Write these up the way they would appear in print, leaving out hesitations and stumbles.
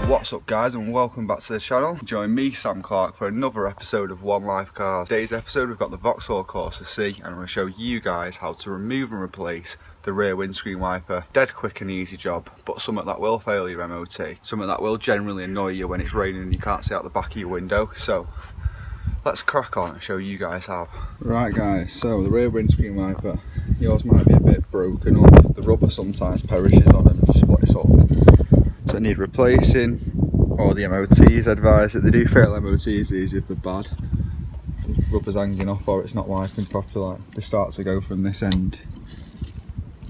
What's up guys, and welcome back to the channel. Join me, Sam Clark, for another episode of One Life Cars. Today's episode we've got the Vauxhall Corsa C, and I'm going to show you guys how to remove and replace the rear windscreen wiper. Dead quick and easy job, but something that will fail your MOT. Something that will generally annoy you when it's raining and you can't see out the back of your window. So let's crack on and show you guys how. Right guys, so the rear windscreen wiper, yours might be a bit broken up. The rubber sometimes perishes on it and splits up. So need replacing, or the MOTs advise that they do fail MOTs these if they're bad. The rubber's hanging off or it's not wiping properly, like they start to go from this end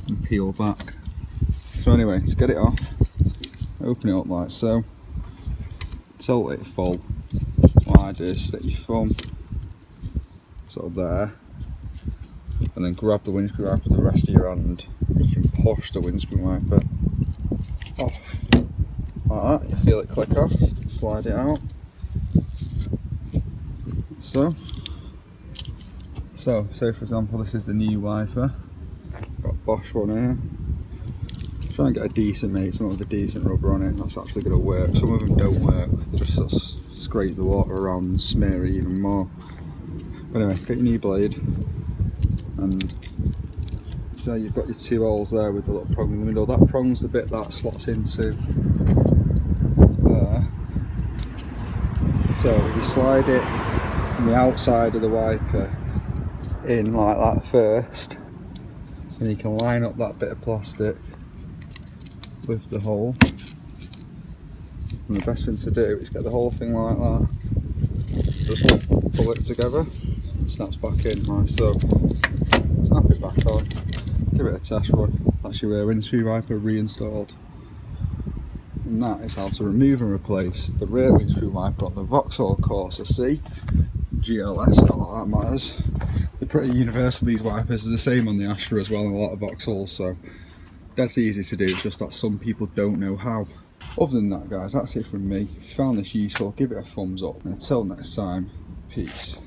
and peel back. So anyway, to get it off, open it up like so, tilt it full. What I do is stick your thumb sort of there, and then grab the windscreen wiper with the rest of your hand. You can push the windscreen wiper off like that. You feel it click off, slide it out. So say for example this is the new wiper, got a Bosch one here. Let's try and get a decent mate, something with a decent rubber on it that's actually going to work. Some of them don't work, they just sort of scrape the water around and smear it even more. But anyway, get your new blade, and so you've got your two holes there with the little prong in the middle. That prong's the bit that slots into there. So if you slide it from the outside of the wiper in like that first, then you can line up that bit of plastic with the hole. And the best thing to do is get the whole thing like that, just pull it together, it snaps back in like so. Snap it back on, give it a test run. That's your rear windscreen wiper reinstalled. And that is how to remove and replace the rear windscreen wiper on the Vauxhall Corsa C GLS, not that that matters. They're pretty universal, these wipers. They're the same on the Astra as well, and a lot of Vauxhalls, so that's easy to do, it's just that some people don't know how. Other than that guys, that's it from me. If you found this useful, give it a thumbs up, and until next time, peace.